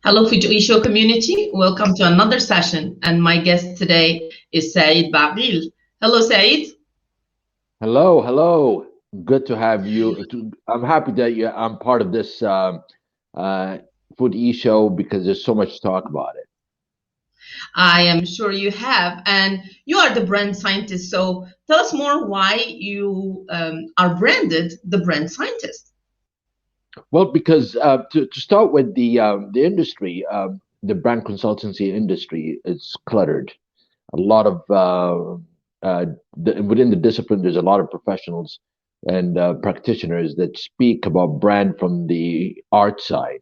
Hello, Foodeshow community. Welcome to another session. And my guest today is Said Baaghil. Hello, Said. Hello, hello. Good to have you. I'm happy that I'm part of this uh, food show because there's so much to talk about it. I am sure you have. And you are the brand scientist. So tell us more why you are branded the brand scientist. Well, because to start with the industry, the brand consultancy industry is cluttered. A lot of within the discipline, there's a lot of professionals and practitioners that speak about brand from the art side.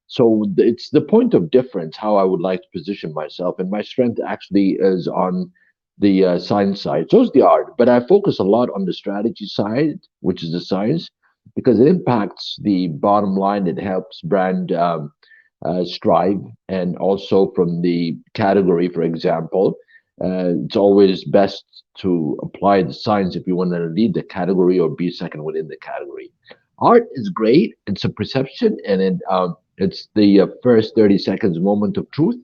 So it's the point of difference how I would like to position myself, and my strength actually is on the science side. So is the art, but I focus a lot on the strategy side, which is the science, because it impacts the bottom line. It helps brand strive, and also from the category, for example, it's always best to apply the science if you want to lead the category or be second within the category. Art is great. It's a perception, and it's the first 30 seconds moment of truth,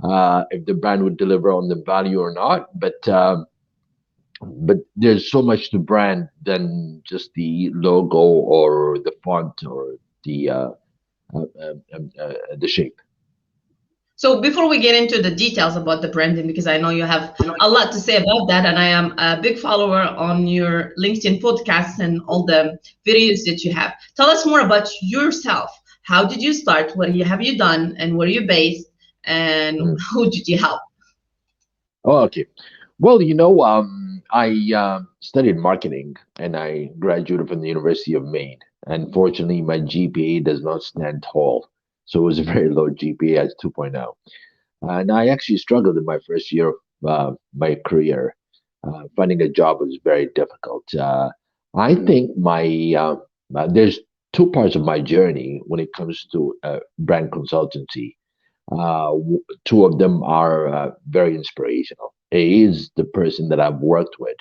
if the brand would deliver on the value or not. But there's so much to brand than just the logo or the font or the shape. So before we get into the details about the branding, because I know you have a lot to say about that, and I am a big follower on your LinkedIn podcasts and all the videos that you have. Tell us more about yourself. How did you start? Have you done? And where are you based? And Mm. who did you help? Oh, okay. Well, I studied marketing and I graduated from the University of Maine. Unfortunately, my GPA does not stand tall. So it was a very low GPA at 2.0. And I actually struggled in my first year of my career. Finding a job was very difficult. I think there's two parts of my journey when it comes to brand consultancy. Two of them are very inspirational. A is the person that I've worked with,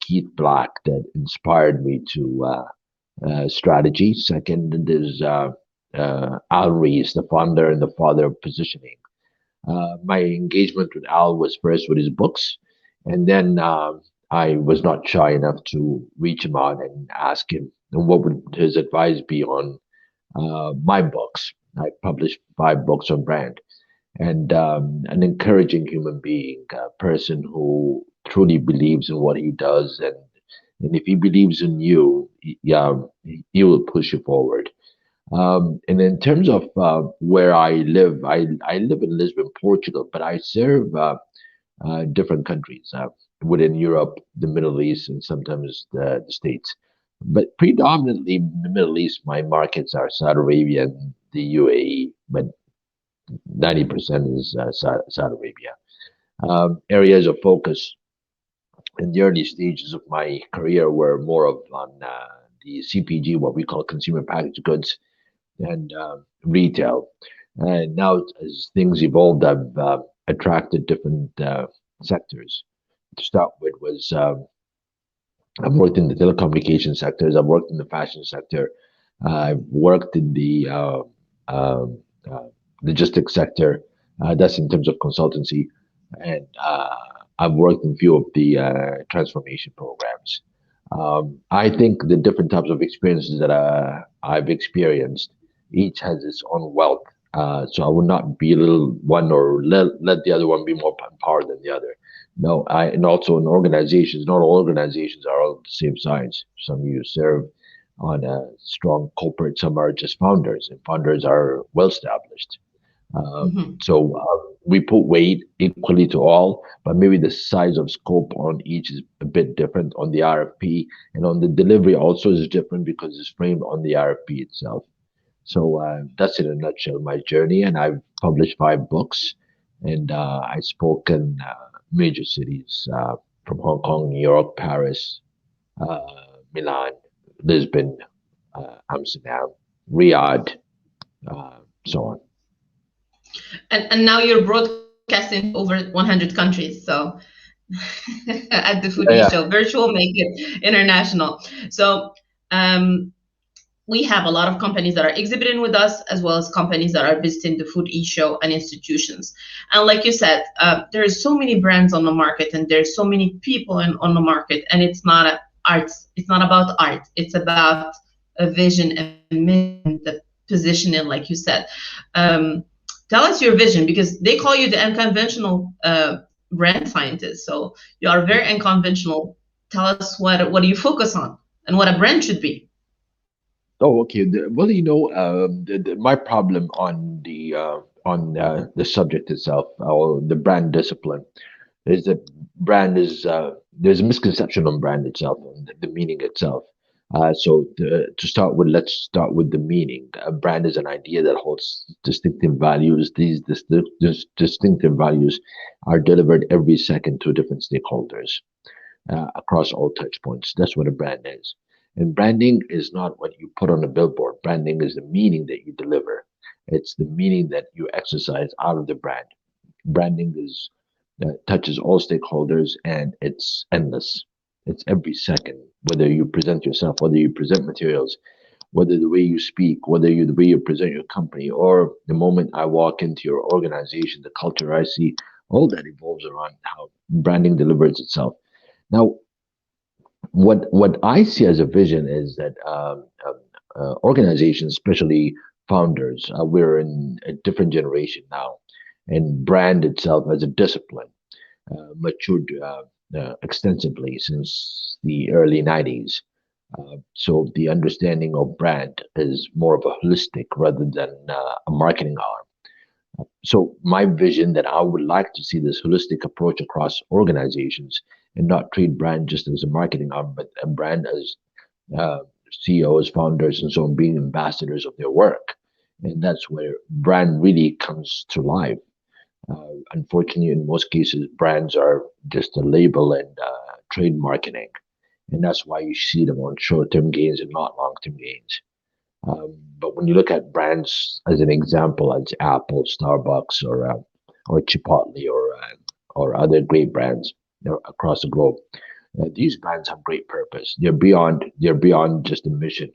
Keith Black, that inspired me to strategy. Second is Al Rees, the founder and the father of positioning. My engagement with Al was first with his books, and then I was not shy enough to reach him out and ask him what would his advice be on my books. I published 5 books on brand, and an encouraging human being, a person who truly believes in what he does, and if he believes in you, yeah, he will push you forward. And in terms of where I live, I live in Lisbon, Portugal, but I serve different countries within Europe, the Middle East, and sometimes the States. But predominantly in the Middle East, my markets are Saudi Arabia and the UAE, but 90% is Saudi Arabia. Areas of focus in the early stages of my career were more of on the CPG, what we call consumer packaged goods, and retail. And now, as things evolved, I've attracted different sectors. To start with, was I've worked in the telecommunication sectors. I've worked in the fashion sector. I've worked in the uh, logistics sector. That's in terms of consultancy, and I've worked in a few of the transformation programs. I think the different types of experiences that I've experienced, each has its own wealth. So I would not belittle one or let the other one be more empowered than the other. No, and also in organizations, not all organizations are all the same size. Some you serve on a strong corporate, some are just founders, and founders are well established. Mhm. So we put weight equally to all, but maybe the size of scope on each is a bit different on the RFP, and on the delivery also is different because it's framed on the RFP itself. So that's in a nutshell my journey, and I've published 5 books, and I spoke in major cities from Hong Kong, New York, Paris, uh, Milan, Lisbon, Amsterdam, Riyadh, so on. And now you're broadcasting to over 100 countries. So at the Foodie Yeah, Show, virtual make it international. So um, we have a lot of companies that are exhibiting with us, as well as companies that are visiting the food e-show and institutions. And like you said, there's so many brands on the market, and there's so many people on the market, and it's not a art. It's not about art. It's about a vision and mission, the positioning, like you said. Um, Tell us your vision, because they call you the unconventional brand scientist. So you are very unconventional. Tell us what do you focus on and what a brand should be. Oh, okay. Well, my problem on the subject itself, or the brand discipline, is that brand is there's a misconception on brand itself and the meaning itself. To start with, let's start with the meaning. A brand is an idea that holds distinctive values. These distinctive values are delivered every second to different stakeholders across all touch points. That's what a brand is. And branding is not what you put on a billboard. Branding is the meaning that you deliver. It's the meaning that you exercise out of the brand. Branding is touches all stakeholders, and it's endless. It's every second, whether you present yourself, whether you present materials, whether the way you speak, the way you present your company, or the moment I walk into your organization, the culture I see, all that evolves around how branding delivers itself. Now, what I see as a vision is that organizations, especially founders, we're in a different generation now, and brand itself as a discipline matured extensively since the early 90s. So the understanding of brand is more of a holistic rather than a marketing arm. So my vision that I would like to see this holistic approach across organizations and not treat brand just as a marketing arm, but a brand as uh, CEOs, founders, and so on being ambassadors of their work. And that's where brand really comes to life. Unfortunately, in most cases, brands are just a label and trade marketing. And that's why you see them on short term gains and not long term gains. But when you look at brands as an example, as Apple, Starbucks, or Chipotle, or other great brands across the globe, these brands have great purpose. They're beyond just a mission.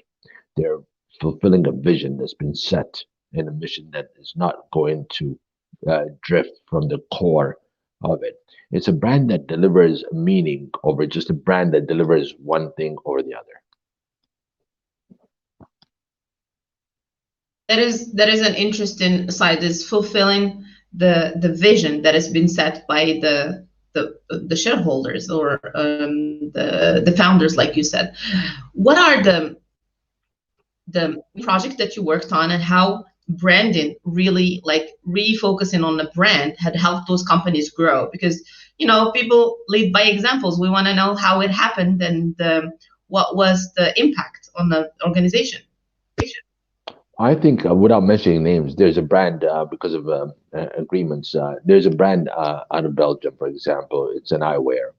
They're fulfilling a vision that's been set, and a mission that is not going to drift from the core of it. It's a brand that delivers meaning over just a brand that delivers one thing over the other. That is an interesting side, is fulfilling the vision that has been set by the shareholders, or the founders, like you said. What are the projects that you worked on, and how branding really, like refocusing on the brand, had helped those companies grow? Because people lead by examples. We want to know how it happened, and what was the impact on the organization. I think, without mentioning names, there's a brand because of agreements. There's a brand out of Belgium, for example. It's an eyewear,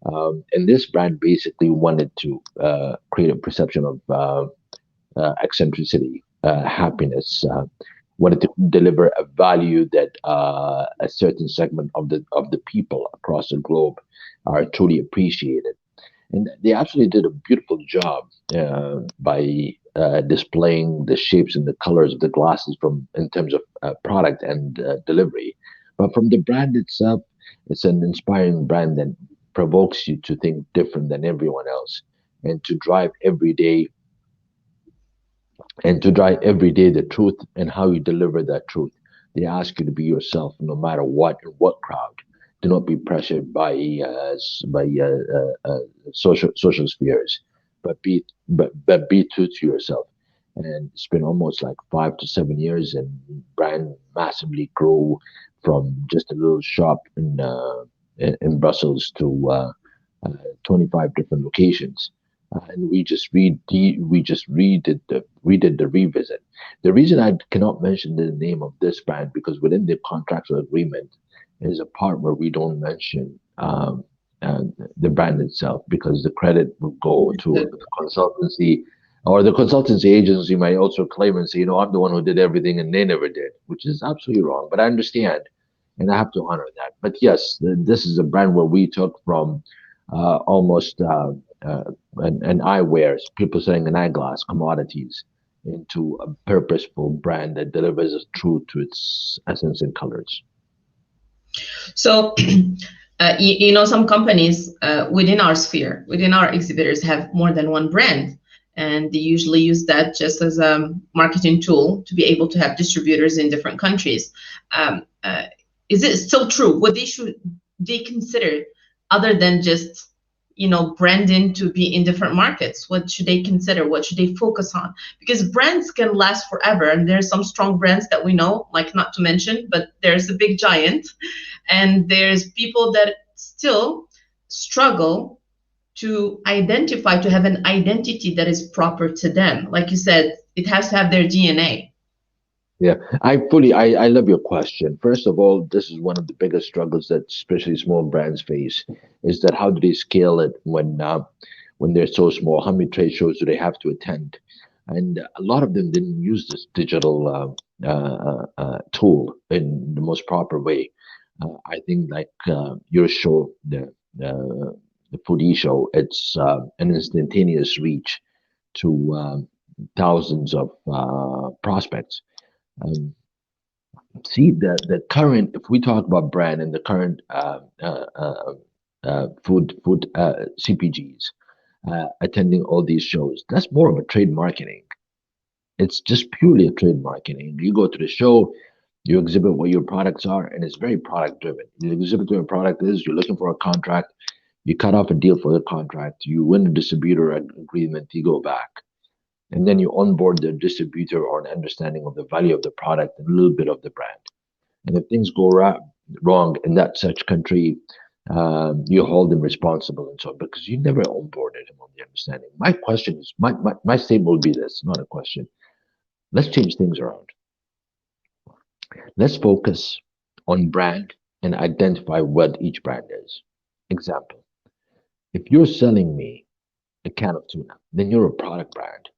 and this brand basically wanted to create a perception of eccentricity, happiness. Wanted to deliver a value that a certain segment of the people across the globe are truly appreciated. And they actually did a beautiful job by displaying the shapes and the colors of the glasses from in terms of product and delivery. But from the brand itself, it's an inspiring brand that provokes you to think different than everyone else, and to drive every day the truth and how you deliver that truth. They ask you to be yourself no matter what and what crowd. Do not be pressured by social spheres, but be true to yourself. And it's been almost like 5 to 7 years, and brand massively grew from just a little shop in Brussels to 25 different locations. And we did the revisit. The reason I cannot mention the name of this brand, because within the contractual agreement is a part where we don't mention the brand itself, because the credit will go to the consultancy, or the consultancy agency might also claim and say, I'm the one who did everything and they never did, which is absolutely wrong. But I understand, and I have to honor that. But yes, this is a brand where we took from almost an eyewear, people selling an eyeglass, commodities, into a purposeful brand that delivers us true to its essence and colors. So, some companies within our sphere, within our exhibitors, have more than one brand, and they usually use that just as a marketing tool to be able to have distributors in different countries. Um, uh, is it still true? What they consider other than just branding to be in different markets? What should they consider? What should they focus on? Because brands can last forever, and there's some strong brands that we know, like not to mention, but there's a big giant, and there's people that still struggle to identify, to have an identity that is proper to them. Like you said, it has to have their DNA. Yeah, I love your question. First of all, this is one of the biggest struggles that especially small brands face, is that how do they scale it when they're so small? How many trade shows do they have to attend? And a lot of them didn't use this digital tool in the most proper way. I think like your show, the Foodeshow, it's an instantaneous reach to thousands of prospects. Um, See the current, if we talk about brand and the current food CPGs attending all these shows, that's more of a trade marketing. It's just purely a trade marketing. You go to the show, you exhibit what your products are, and it's very product driven. You exhibit what your product is. You're looking for a contract. You cut off a deal for the contract. You win a distributor agreement. You go back, and then you onboard the distributor or an understanding of the value of the product and a little bit of the brand. And if things go wrong in that such country, you hold them responsible and so on because you never onboarded him on the understanding. My question is, my statement will be this, not a question. Let's change things around. Let's focus on brand and identify what each brand is. Example, if you're selling me a can of tuna, then you're a product brand.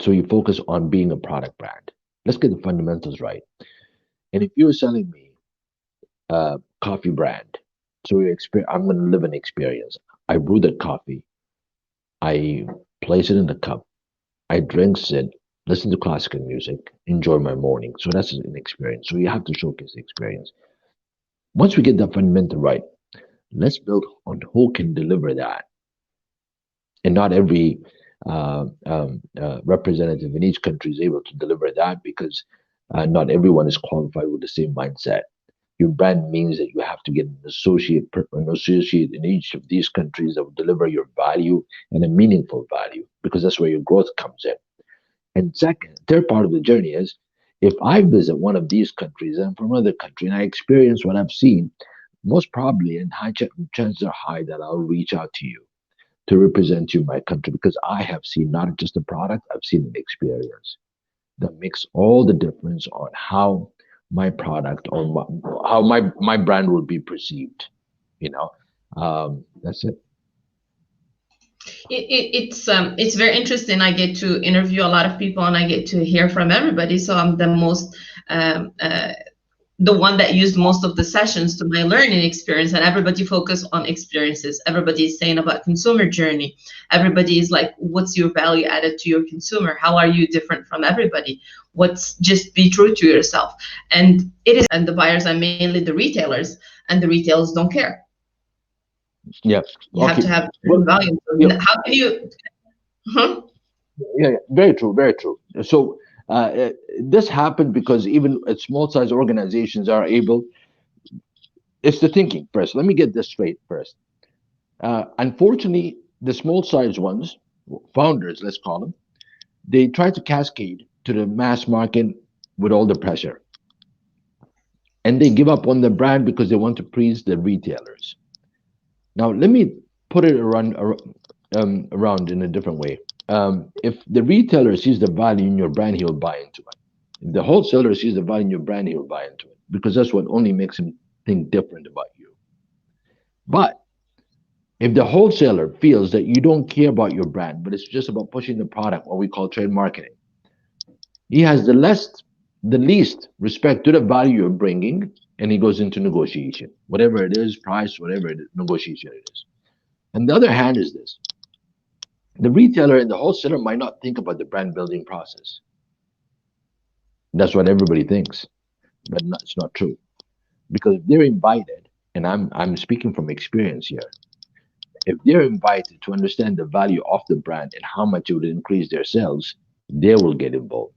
So you focus on being a product brand. Let's get the fundamentals right. And if you're selling me a coffee brand, so I'm going to live an experience. I brew the coffee, I place it in the cup, I drink it, listen to classical music, enjoy my morning. So that's an experience. So you have to showcase the experience. Once we get that fundamental right, let's build on who can deliver that. And not every representative in each country is able to deliver that because not everyone is qualified with the same mindset. Your brand means that you have to get an associate in each of these countries that will deliver your value and a meaningful value because that's where your growth comes in. And second, third part of the journey is if I visit one of these countries and from another country and I experience what I've seen, most probably and chances are high that I'll reach out to you to represent you in my country because I have seen not just a product, I've seen an experience that makes all the difference on how my product or how my brand will be perceived. You know, that's it. It's very interesting. I get to interview a lot of people and I get to hear from everybody. So I'm um, uh, the one that used most of the sessions to my learning experience, and everybody focus on experiences. Everybody is saying about consumer journey. Everybody is like, what's your value added to your consumer? How are you different from everybody? What's Just be true to yourself. And and the buyers are mainly the retailers, and the retailers don't care. Yeah. You have Okay. to have Well, value. yeah, How can you? Huh? yeah, very true, very true. So this happened because even small size organizations are able. It's the thinking first. Let me get this straight first. Unfortunately, the small size ones, founders, let's call them, they try to cascade to the mass market with all the pressure, and they give up on the brand because they want to please the retailers. Now, let me put it around in a different way. If the retailer sees the value in your brand, he'll buy into it. If the wholesaler sees the value in your brand, he'll buy into it because that's what only makes him think different about you. But if the wholesaler feels that you don't care about your brand, but it's just about pushing the product, what we call trade marketing, he has the least respect to the value you're bringing, and he goes into negotiation, whatever it is, price, whatever it is, negotiation it is. And the other hand is this: The retailer and the wholesaler might not think about the brand building process. That's what everybody thinks, but it's not true. Because if they're invited, and I'm speaking from experience here, if they're invited to understand the value of the brand and how much it would increase their sales, they will get involved.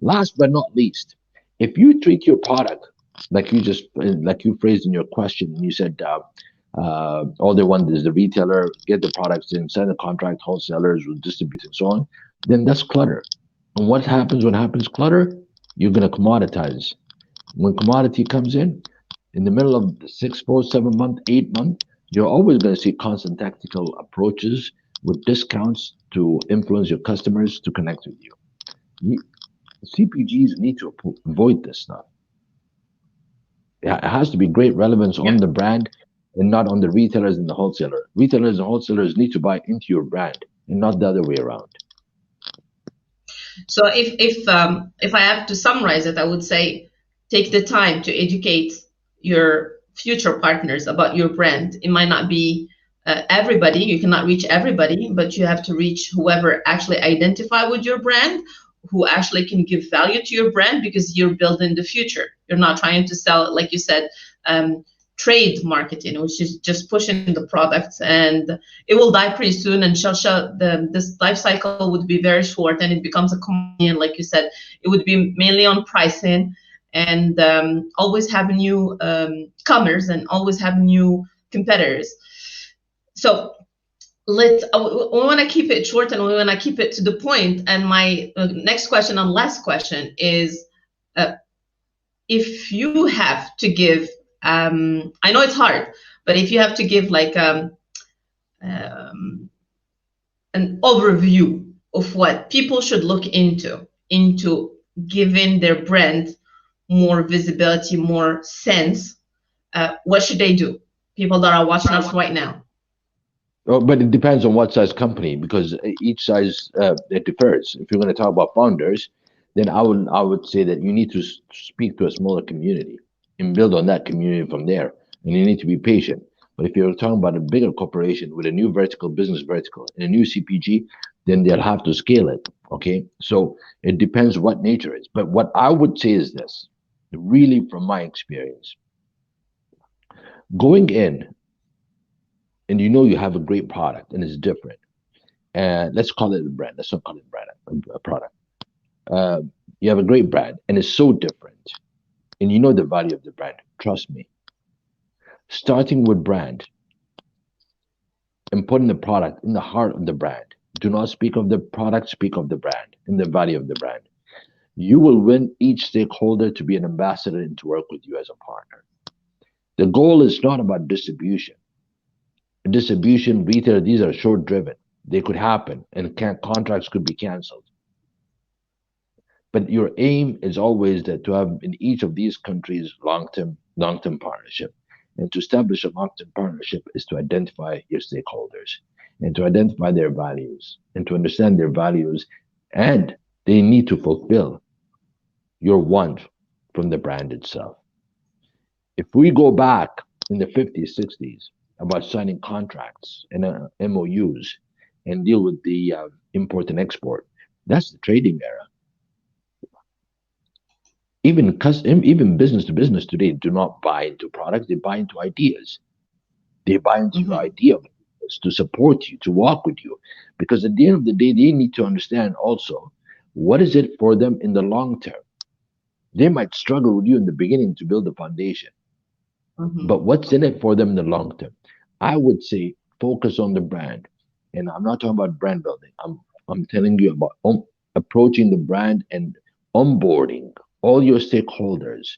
Last but not least, if you treat your product like you phrased in your question, you said all they want is the retailer get the products in, sign the contract, wholesalers will distribute and so on, then that's clutter. And what happens when happens clutter? You're going to commoditize. When commodity comes in the middle of the 6, 4, 7 month, 8 month, you're always going to see constant tactical approaches with discounts to influence your customers to connect with you. CPGs need to avoid this stuff. It has to be great relevance Yeah. on the brand and not on the retailers and the wholesaler. Retailers and wholesalers need to buy into your brand and not the other way around. So if I have to summarize it, I would say take the time to educate your future partners about your brand. It might not be everybody, you cannot reach everybody, but you have to reach whoever actually identify with your brand, who actually can give value to your brand, because you're building the future. You're not trying to sell, like you said, trade marketing, which is just pushing the products, and it will die pretty soon. And this life cycle would be very short, and it becomes a commodity. And like you said, it would be mainly on pricing, and always have new comers and always have new competitors. So we want to keep it short, and we want to keep it to the point. And my next question and last question is, uh, if you have to give, I know it's hard, but if you have to give like um, an overview of what people should look into giving their brand more visibility, more sense, what should they do? People that are watching us right now. Oh, but it depends on what size company because each size it differs. If you're going to talk about founders, then I would say that you need to speak to a smaller community and build on that community from there. And you need to be patient. But if you're talking about a bigger corporation with a new vertical, business vertical, and a new CPG, then they'll have to scale it. Okay, so it depends what nature is. But what I would say is this, really from my experience, going in and you know you have a great product and it's different and let's call it a brand. Let's not call it a brand, a product. Uh, you have a great brand and it's so different, and you know the value of the brand. Trust me. Starting with brand and putting the product in the heart of the brand. Do not speak of the product, speak of the brand and the value of the brand. You will win each stakeholder to be an ambassador and to work with you as a partner. The goal is not about distribution. Distribution, retail, these are short driven. They could happen and contracts could be canceled. But your aim is always that to have in each of these countries long-term partnership. And to establish a long-term partnership is to identify your stakeholders and to identify their values and to understand their values, and they need to fulfill your want from the brand itself. If we go back in the 50s, 60s about signing contracts and MOUs and deal with the import and export, that's the trading era. Even business to business today do not buy into products, they buy into ideas. They buy into your Mm-hmm. idea of business to support you, to walk with you. Because at the end of the day, they need to understand also what is it for them in the long term. They might struggle with you in the beginning to build a foundation, Mm-hmm. but what's in it for them in the long term? I would say focus on the brand. And I'm not talking about brand building. I'm telling you about approaching the brand and onboarding all your stakeholders,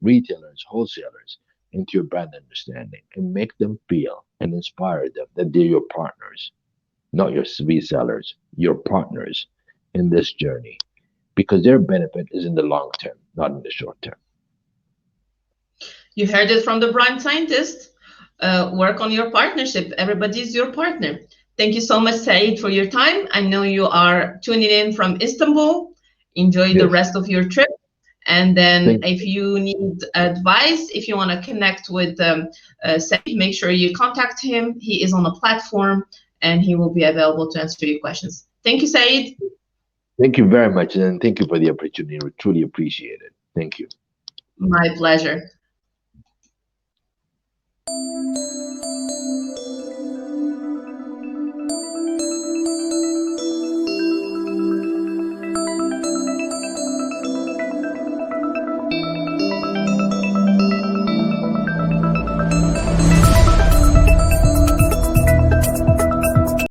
retailers, wholesalers, into your brand understanding and make them feel and inspire them that they're your partners, not your resellers, your partners in this journey. Because their benefit is in the long term, not in the short term. You heard it from the brand scientist. Work on your partnership. Everybody's your partner. Thank you so much, Saeed, for your time. I know you are tuning in from Istanbul. Enjoy the Yes. rest of your trip. And then Thank if you need advice, if you want to connect with Saeed, make sure you contact him. He is on a platform, and he will be available to answer your questions. Thank you, Saeed. Thank you very much, and thank you for the opportunity. We truly appreciate it. Thank you. My pleasure.